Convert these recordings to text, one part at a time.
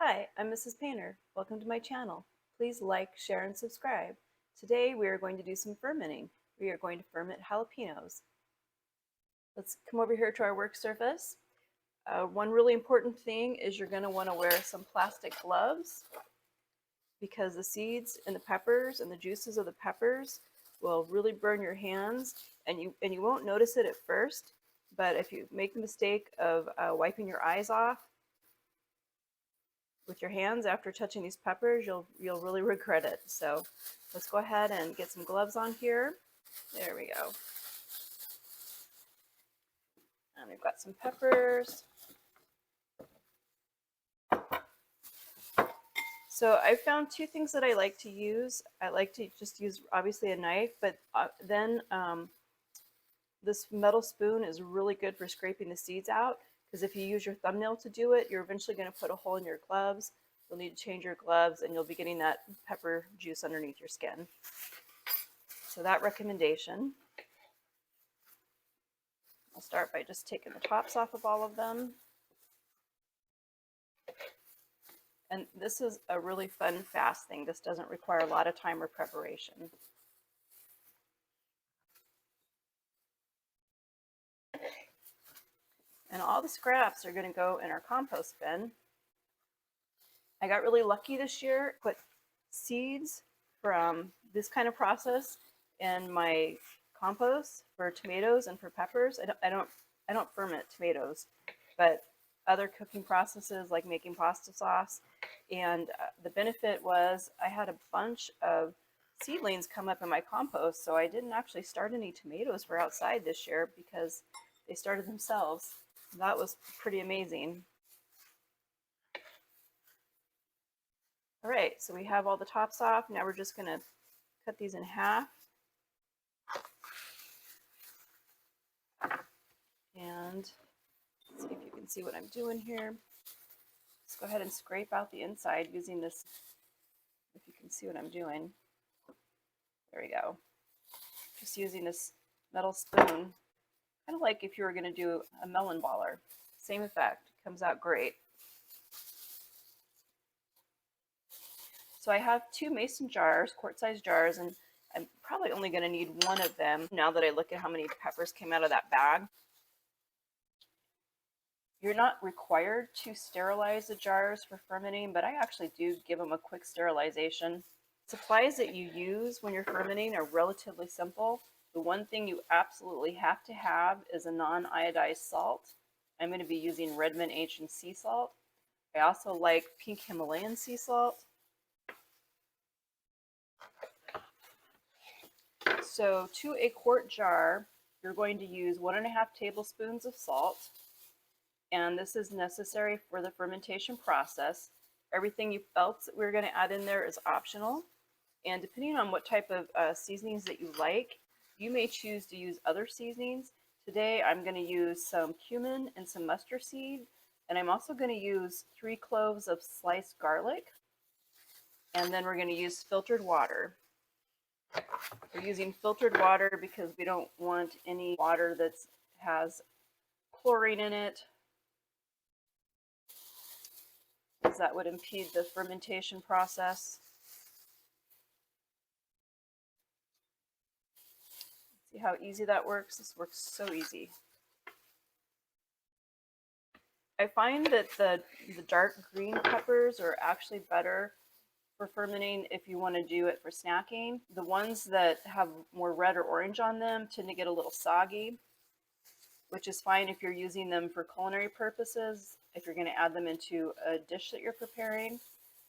Hi, I'm Mrs. Painter. Welcome to my channel. Please like, share, and subscribe. Today we are going to do some fermenting. We are going to ferment jalapenos. Let's come over here to our work surface. One really important thing is you're going to want to wear some plastic gloves because the seeds and the peppers and the juices of the peppers will really burn your hands, and you won't notice it at first, but if you make the mistake of wiping your eyes off with your hands after touching these peppers, you'll really regret it. So let's go ahead and get some gloves on here. There we go. And we've got some peppers. So I found two things that I like to use. I like to just use obviously a knife, but then this metal spoon is really good for scraping the seeds out, because if you use your thumbnail to do it, you're eventually going to put a hole in your gloves. You'll need to change your gloves and you'll be getting that pepper juice underneath your skin. So that recommendation. I'll start by just taking the tops off of all of them. And this is a really fun, fast thing. This doesn't require a lot of time or preparation. And all the scraps are going to go in our compost bin. I got really lucky this year. Put seeds from this kind of process in my compost for tomatoes and for peppers. I don't ferment tomatoes, but other cooking processes like making pasta sauce. And the benefit was I had a bunch of seedlings come up in my compost, so I didn't actually start any tomatoes for outside this year because they started themselves. That was pretty amazing. All right, so we have all the tops off. Now we're just going to cut these in half. And see if you can see what I'm doing here. Let's go ahead and scrape out the inside using this, if you can see what I'm doing. There we go. Just using this metal spoon, kind of like if you were going to do a melon baller. Same effect, comes out great. So I have two mason jars, quart-sized jars, and I'm probably only going to need one of them now that I look at how many peppers came out of that bag. You're not required to sterilize the jars for fermenting, but I actually do give them a quick sterilization. Supplies that you use when you're fermenting are relatively simple. The one thing you absolutely have to have is a non-iodized salt. I'm going to be using Redmond Sea Salt. I also like pink Himalayan sea salt. So to a quart jar, you're going to use 1.5 tablespoons of salt. And this is necessary for the fermentation process. Everything else that we're going to add in there is optional. And depending on what type of seasonings that you like, you may choose to use other seasonings. Today I'm going to use some cumin and some mustard seed. And I'm also going to use 3 cloves of sliced garlic. And then we're going to use filtered water. We're using filtered water because we don't want any water that has chlorine in it, because that would impede the fermentation process. See how easy that works? This works so easy. I find that the dark green peppers are actually better for fermenting if you want to do it for snacking. The ones that have more red or orange on them tend to get a little soggy, which is fine if you're using them for culinary purposes, if you're going to add them into a dish that you're preparing.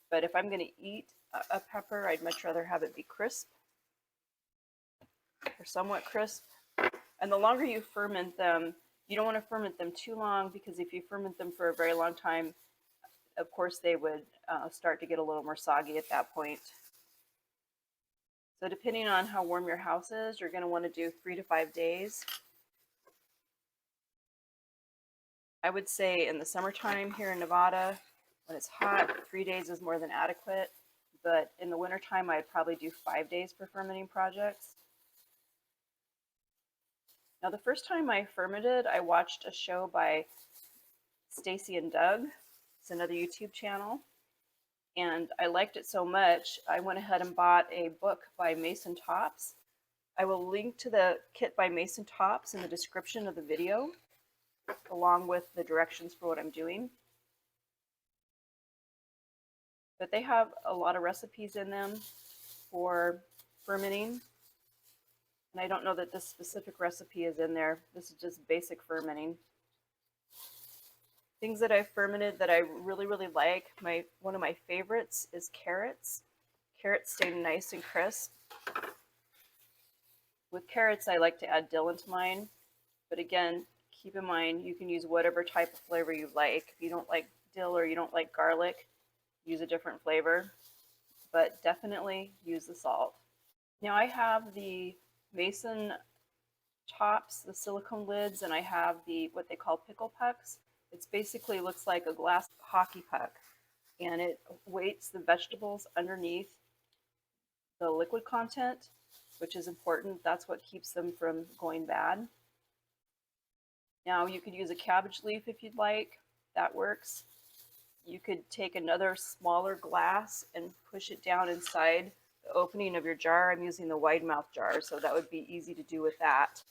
But if I'm going to eat a pepper, I'd much rather have it be crisp or somewhat crisp. And the longer you ferment them, you don't want to ferment them too long, because if you ferment them for a very long time, of course they would start to get a little more soggy at that point. So depending on how warm your house is, you're going to want to do 3 to 5 days. I would say in the summertime here in Nevada, when it's hot, 3 days is more than adequate. But in the wintertime, I'd probably do 5 days for fermenting projects. Now, the first time I fermented, I watched a show by Stacy and Doug. It's another YouTube channel. and I liked it so much, I went ahead and bought a book by Mason Tops. I will link to the kit by Mason Tops in the description of the video, along with the directions for what I'm doing. But they have a lot of recipes in them for fermenting. And I don't know that this specific recipe is in there. This is just basic fermenting. Things that I've fermented that I really, really like, one of my favorites is carrots. Carrots stay nice and crisp. With carrots, I like to add dill into mine. But again, keep in mind, you can use whatever type of flavor you like. If you don't like dill or you don't like garlic, use a different flavor. But definitely use the salt. Now I have the Mason Tops, the silicone lids, and I have the what they call pickle pucks. It basically looks like a glass hockey puck, and it weights the vegetables underneath the liquid content, which is important. That's what keeps them from going bad. Now you could use a cabbage leaf if you'd like. That works. You could take another smaller glass and push it down inside the opening of your jar. I'm using the wide mouth jar, so that would be easy to do with that.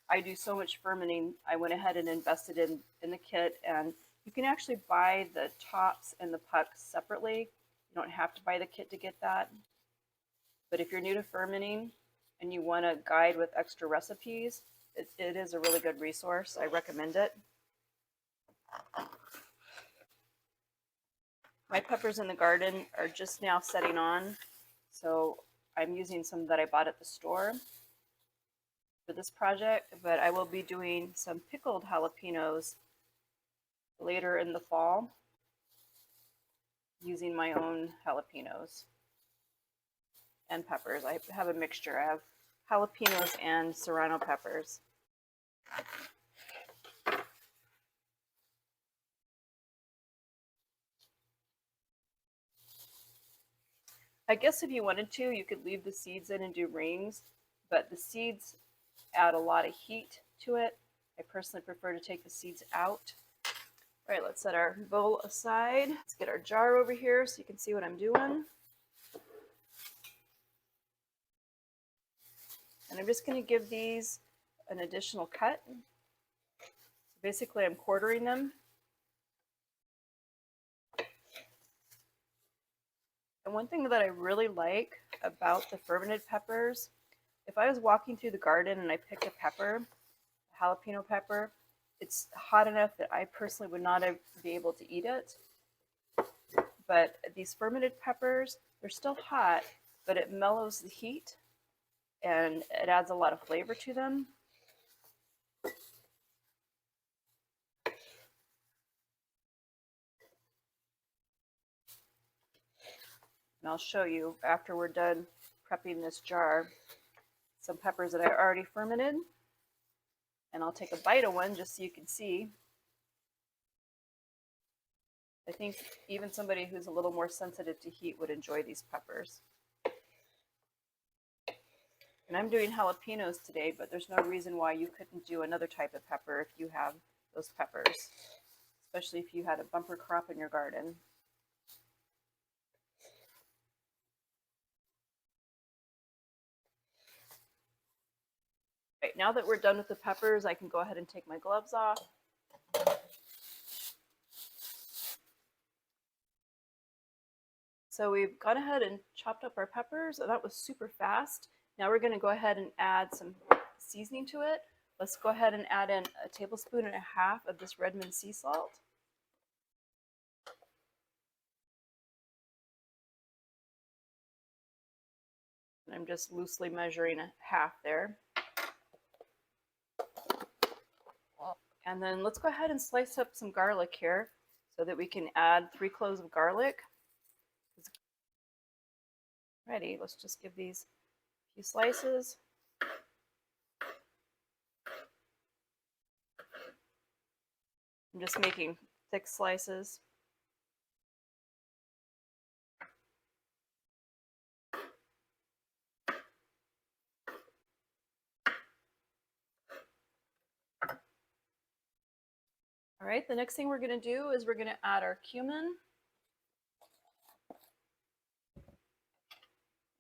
I do so much fermenting, I went ahead and invested in the kit, and you can actually buy the tops and the pucks separately. You don't have to buy the kit to get that. But if you're new to fermenting and you want a guide with extra recipes, it is a really good resource. I recommend it. My peppers in the garden are just now setting on, so I'm using some that I bought at the store for this project, but I will be doing some pickled jalapenos later in the fall using my own jalapenos and peppers. I have a mixture. I have jalapenos and serrano peppers. I guess if you wanted to, you could leave the seeds in and do rings, but the seeds add a lot of heat to it. I personally prefer to take the seeds out. All right, let's set our bowl aside. Let's get our jar over here so you can see what I'm doing. And I'm just going to give these an additional cut. So basically, I'm quartering them. And one thing that I really like about the fermented peppers, if I was walking through the garden and I picked a pepper, a jalapeno pepper, it's hot enough that I personally would not be able to eat it. But these fermented peppers, they're still hot, but it mellows the heat and it adds a lot of flavor to them. And I'll show you after we're done prepping this jar some peppers that I already fermented. And I'll take a bite of one just so you can see. I think even somebody who's a little more sensitive to heat would enjoy these peppers. And I'm doing jalapenos today, but there's no reason why you couldn't do another type of pepper if you have those peppers, especially if you had a bumper crop in your garden. Right, now that we're done with the peppers, I can go ahead and take my gloves off. So we've gone ahead and chopped up our peppers, and that was super fast. Now we're going to go ahead and add some seasoning to it. Let's go ahead and add in 1.5 tablespoons of this Redmond Sea Salt. And I'm just loosely measuring 1/2 there. And then let's go ahead and slice up some garlic here so that we can add 3 cloves of garlic. Ready, let's just give these a few slices. I'm just making thick slices. All right, the next thing we're going to do is we're going to add our cumin.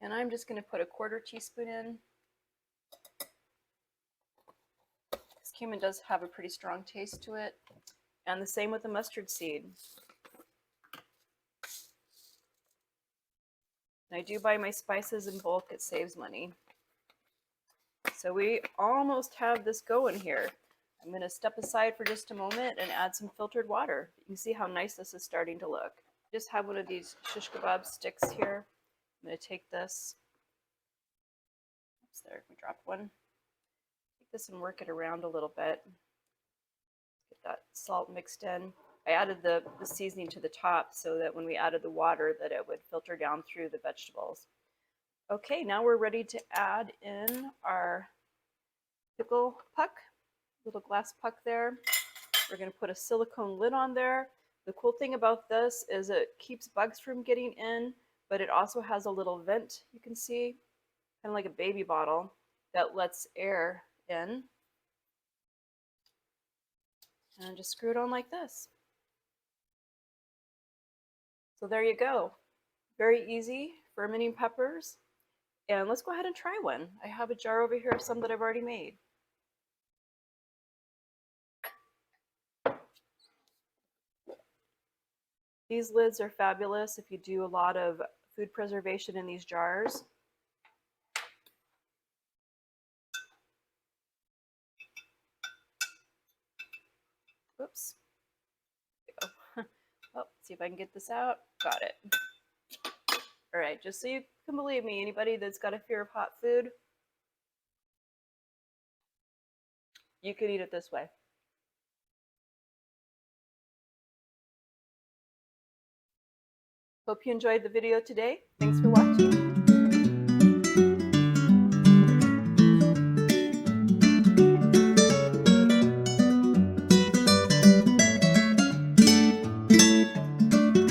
And I'm just going to put a 1/4 teaspoon in. This cumin does have a pretty strong taste to it. And the same with the mustard seed. And I do buy my spices in bulk, it saves money. So we almost have this going here. I'm going to step aside for just a moment and add some filtered water. You can see how nice this is starting to look. I just have one of these shish kebab sticks here. I'm going to take this. Oops, there, we dropped one. Take this and work it around a little bit. Get that salt mixed in. I added the seasoning to the top so that when we added the water that it would filter down through the vegetables. Okay, now we're ready to add in our pickle puck, little glass puck there. We're going to put a silicone lid on there. The cool thing about this is it keeps bugs from getting in, but it also has a little vent you can see, kind of like a baby bottle, that lets air in. And just screw it on like this. So there you go. Very easy fermenting peppers. And let's go ahead and try one. I have a jar over here of some that I've already made. These lids are fabulous if you do a lot of food preservation in these jars. Oops. Oh, see if I can get this out. Got it. All right, just so you can believe me, anybody that's got a fear of hot food, you could eat it this way. Hope you enjoyed the video today. Thanks for watching.